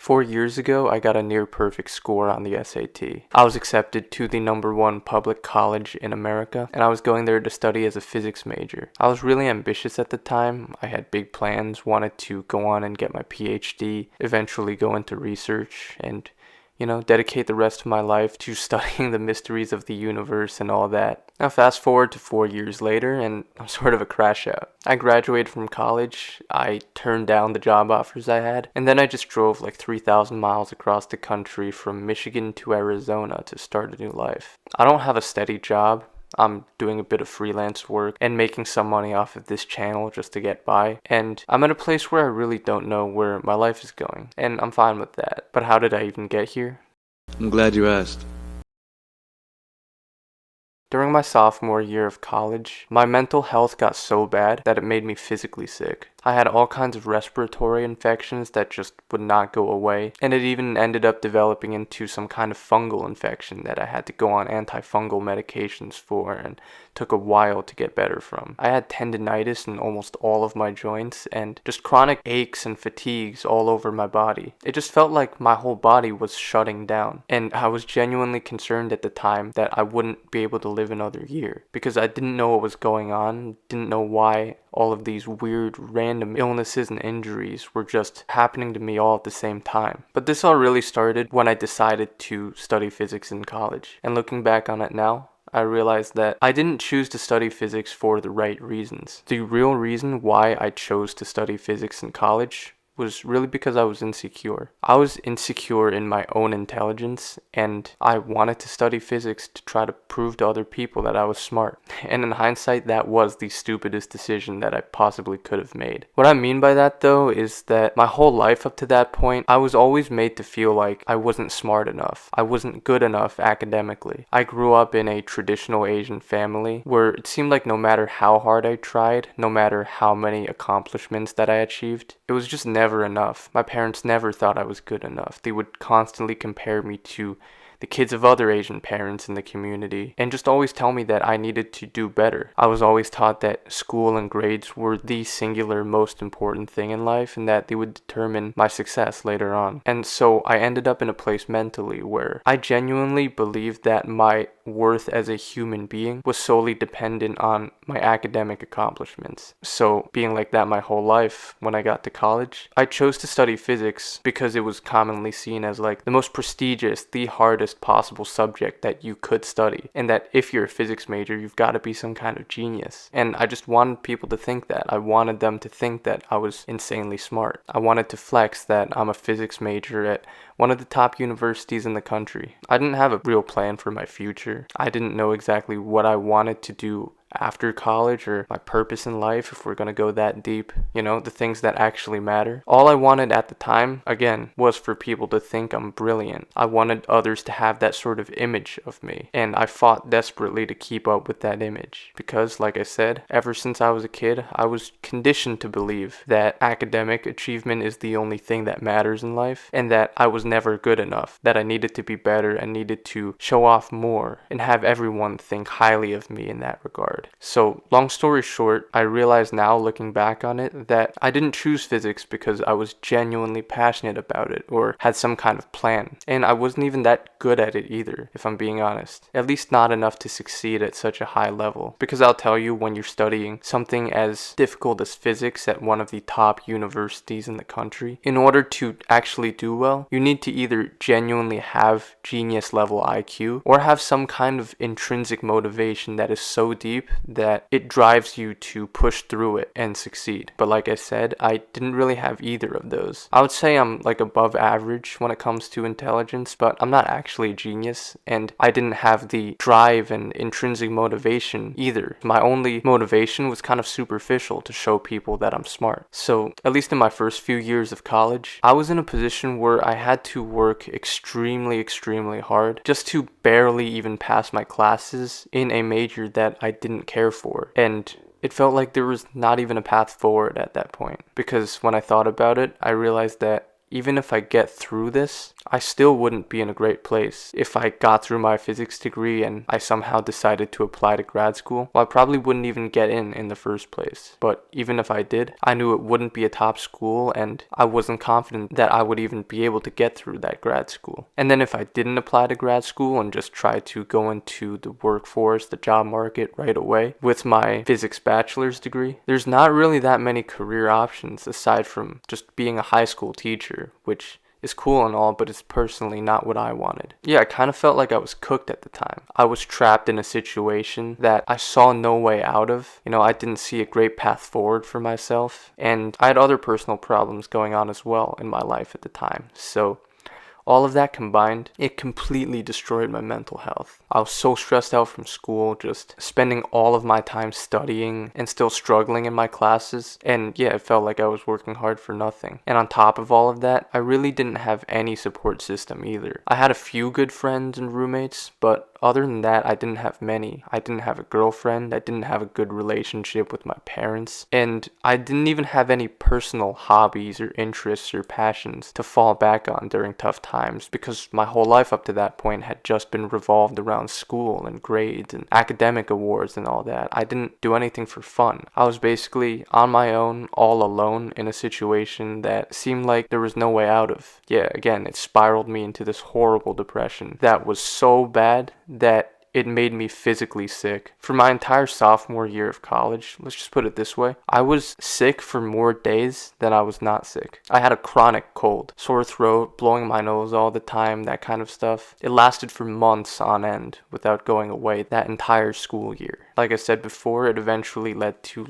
4 years ago, I got a near perfect score on the SAT. I was accepted to the #1 public college in America, and I was going there to study as a physics major. I was really ambitious at the time. I had big plans, wanted to go on and get my PhD, eventually go into research, and dedicate the rest of my life to studying the mysteries of the universe and all that. Now fast forward to 4 years later, and I'm sort of a crash out. I graduated from college, I turned down the job offers I had, and then I just drove like 3,000 miles across the country from Michigan to Arizona to start a new life. I don't have a steady job. I'm doing a bit of freelance work and making some money off of this channel just to get by. And I'm at a place where I really don't know where my life is going. And I'm fine with that. But how did I even get here? I'm glad you asked. During my sophomore year of college, my mental health got so bad that it made me physically sick. I had all kinds of respiratory infections that just would not go away, and it even ended up developing into some kind of fungal infection that I had to go on antifungal medications for and took a while to get better from. I had tendinitis in almost all of my joints and just chronic aches and fatigues all over my body. It just felt like my whole body was shutting down, and I was genuinely concerned at the time that I wouldn't be able to live another year because I didn't know what was going on, didn't know why all of these weird random illnesses and injuries were just happening to me all at the same time. But this all really started when I decided to study physics in college. And looking back on it now, I realized that I didn't choose to study physics for the right reasons. The real reason why I chose to study physics in college was really because I was insecure. I was insecure in my own intelligence, and I wanted to study physics to try to prove to other people that I was smart. And in hindsight, that was the stupidest decision that I possibly could have made. What I mean by that, though, is that my whole life up to that point, I was always made to feel like I wasn't smart enough. I wasn't good enough academically. I grew up in a traditional Asian family where it seemed like no matter how hard I tried, no matter how many accomplishments that I achieved, it was just never enough. My parents never thought I was good enough. They would constantly compare me to the kids of other Asian parents in the community and just always tell me that I needed to do better. I was always taught that school and grades were the singular most important thing in life and that they would determine my success later on. And so I ended up in a place mentally where I genuinely believed that my worth as a human being was solely dependent on my academic accomplishments. So being like that my whole life, when I got to college, I chose to study physics because it was commonly seen as like the most prestigious, the hardest possible subject that you could study, and that if you're a physics major, you've got to be some kind of genius. And I just wanted people to think that. I wanted them to think that I was insanely smart. I wanted to flex that I'm a physics major at one of the top universities in the country. I didn't have a real plan for my future. I didn't know exactly what I wanted to do after college or my purpose in life, if we're going to go that deep, the things that actually matter. All I wanted at the time, again, was for people to think I'm brilliant. I wanted others to have that sort of image of me, and I fought desperately to keep up with that image because, like I said, ever since I was a kid, I was conditioned to believe that academic achievement is the only thing that matters in life and that I was never good enough, that I needed to be better and needed to show off more and have everyone think highly of me in that regard. So, long story short, I realize now, looking back on it, that I didn't choose physics because I was genuinely passionate about it or had some kind of plan. And I wasn't even that good at it either, if I'm being honest. At least not enough to succeed at such a high level. Because I'll tell you, when you're studying something as difficult as physics at one of the top universities in the country, in order to actually do well, you need to either genuinely have genius level IQ or have some kind of intrinsic motivation that is so deep that it drives you to push through it and succeed. But like I said, I didn't really have either of those. I would say I'm like above average when it comes to intelligence, but I'm not actually a genius, and I didn't have the drive and intrinsic motivation either. My only motivation was kind of superficial to show people that I'm smart. So at least in my first few years of college, I was in a position where I had to work extremely hard just to barely even pass my classes in a major that I didn't care for. And it felt like there was not even a path forward at that point. Because when I thought about it, I realized that even if I get through this, I still wouldn't be in a great place. If I got through my physics degree and I somehow decided to apply to grad school, well, I probably wouldn't even get in the first place. But even if I did, I knew it wouldn't be a top school, and I wasn't confident that I would even be able to get through that grad school. And then if I didn't apply to grad school and just try to go into the workforce, the job market right away with my physics bachelor's degree, there's not really that many career options aside from just being a high school teacher, which is cool and all, but it's personally not what I wanted. Yeah, I kind of felt like I was cooked at the time. I was trapped in a situation that I saw no way out of. I didn't see a great path forward for myself, and I had other personal problems going on as well in my life at the time. So all of that combined, it completely destroyed my mental health. I was so stressed out from school, just spending all of my time studying and still struggling in my classes. And yeah, it felt like I was working hard for nothing. And on top of all of that, I really didn't have any support system either. I had a few good friends and roommates, but other than that, I didn't have many. I didn't have a girlfriend. I didn't have a good relationship with my parents. And I didn't even have any personal hobbies or interests or passions to fall back on during tough times, because my whole life up to that point had just been revolved around school and grades and academic awards and all that. I didn't do anything for fun. I was basically on my own, all alone in a situation that seemed like there was no way out of. Yeah, again, it spiraled me into this horrible depression that was so bad that it made me physically sick. For my entire sophomore year of college, let's just put it this way, I was sick for more days than I was not sick. I had a chronic cold, sore throat, blowing my nose all the time, that kind of stuff. It lasted for months on end without going away that entire school year. Like I said before, it eventually led to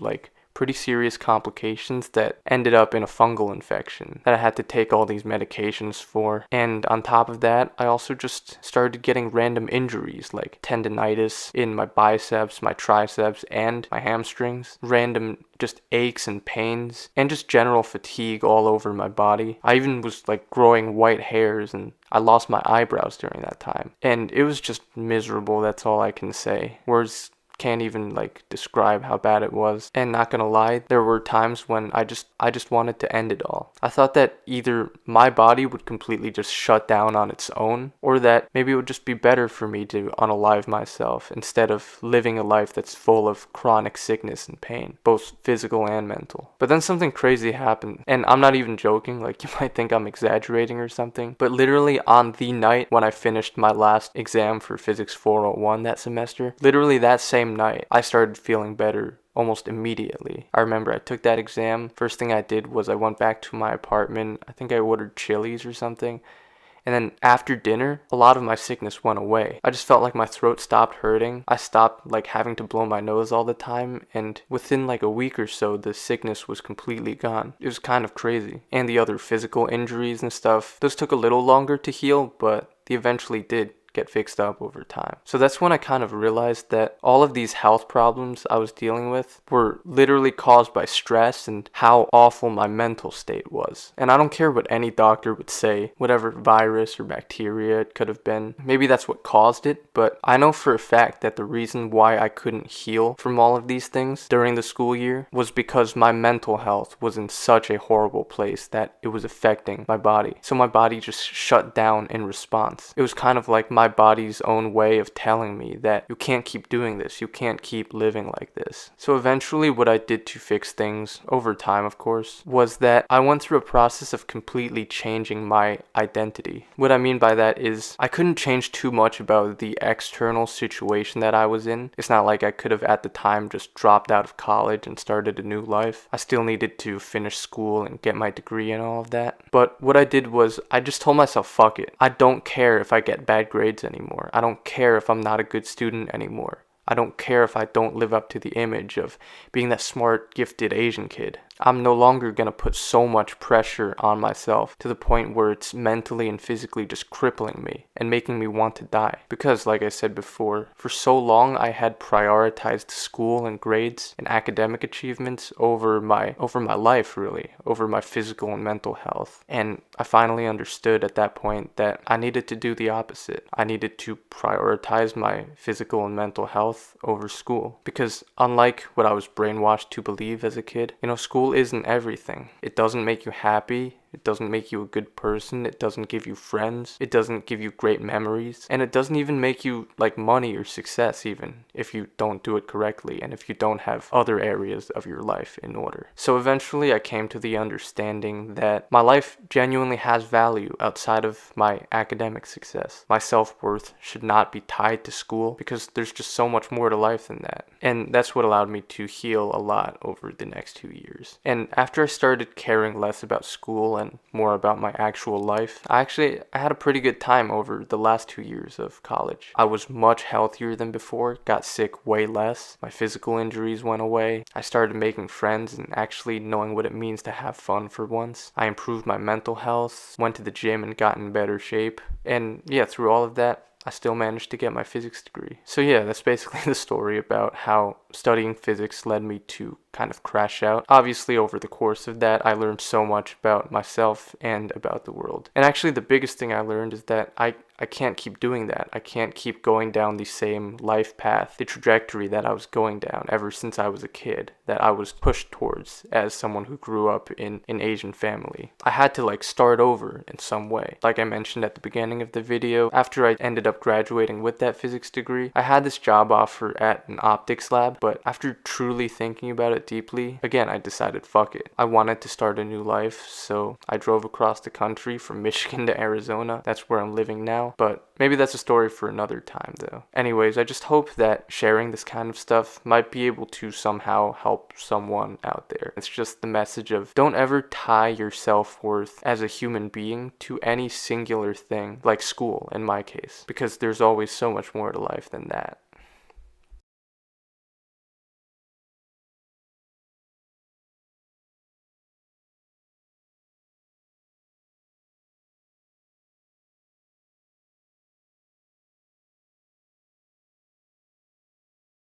pretty serious complications that ended up in a fungal infection that I had to take all these medications for. And on top of that, I also just started getting random injuries like tendinitis in my biceps, my triceps, and my hamstrings. Random just aches and pains and just general fatigue all over my body. I even was growing white hairs, and I lost my eyebrows during that time. And it was just miserable, that's all I can say. Words can't even describe how bad it was. And not gonna lie, there were times when I just wanted to end it all. I thought that either my body would completely just shut down on its own, or that maybe it would just be better for me to unalive myself instead of living a life that's full of chronic sickness and pain, both physical and mental. But then something crazy happened, and I'm not even joking, you might think I'm exaggerating or something, but literally on the night when I finished my last exam for Physics 401 that semester, literally that same night, I started feeling better almost immediately. I remember I took that exam. First thing I did was I went back to my apartment. I think I ordered Chili's or something. And then after dinner, a lot of my sickness went away. I just felt like my throat stopped hurting. I stopped having to blow my nose all the time. And within a week or so, the sickness was completely gone. It was kind of crazy. And the other physical injuries and stuff, those took a little longer to heal, but they eventually did get fixed up over time. So that's when I kind of realized that all of these health problems I was dealing with were literally caused by stress and how awful my mental state was. And I don't care what any doctor would say, whatever virus or bacteria it could have been, maybe that's what caused it, but I know for a fact that the reason why I couldn't heal from all of these things during the school year was because my mental health was in such a horrible place that it was affecting my body. So my body just shut down in response. It was kind of like my body's own way of telling me that you can't keep doing this, you can't keep living like this. So eventually what I did to fix things, over time of course, was that I went through a process of completely changing my identity. What I mean by that is I couldn't change too much about the external situation that I was in. It's not like I could have at the time just dropped out of college and started a new life. I still needed to finish school and get my degree and all of that. But what I did was I just told myself, fuck it. I don't care if I get bad grades anymore. I don't care if I'm not a good student anymore. I don't care if I don't live up to the image of being that smart, gifted Asian kid. I'm no longer going to put so much pressure on myself to the point where it's mentally and physically just crippling me and making me want to die. Because, like I said before, for so long I had prioritized school and grades and academic achievements over my life, really, over my physical and mental health. And I finally understood at that point that I needed to do the opposite. I needed to prioritize my physical and mental health over school. Because unlike what I was brainwashed to believe as a kid, school isn't everything. It doesn't make you happy. It doesn't make you a good person. It doesn't give you friends. It doesn't give you great memories. And it doesn't even make you like money or success even if you don't do it correctly and if you don't have other areas of your life in order. So eventually I came to the understanding that my life genuinely has value outside of my academic success. My self-worth should not be tied to school because there's just so much more to life than that. And that's what allowed me to heal a lot over the next 2 years. And after I started caring less about school and more about my actual life, I had a pretty good time over the last 2 years of college. I was much healthier than before, got sick way less, my physical injuries went away, I started making friends and actually knowing what it means to have fun for once. I improved my mental health, went to the gym and got in better shape, and yeah, through all of that, I still managed to get my physics degree. So yeah, that's basically the story about how studying physics led me to kind of crash out. Obviously, over the course of that, I learned so much about myself and about the world. And actually, the biggest thing I learned is that I can't keep doing that. I can't keep going down the same life path, the trajectory that I was going down ever since I was a kid, that I was pushed towards as someone who grew up in an Asian family. I had to like start over in some way. Like I mentioned at the beginning of the video, after I ended up graduating with that physics degree, I had this job offer at an optics lab, but after truly thinking about it deeply, again, I decided fuck it. I wanted to start a new life, so I drove across the country from Michigan to Arizona. That's where I'm living now. But maybe that's a story for another time though. Anyways, I just hope that sharing this kind of stuff might be able to somehow help someone out there. It's just the message of don't ever tie your self-worth as a human being to any singular thing, like school in my case, because there's always so much more to life than that.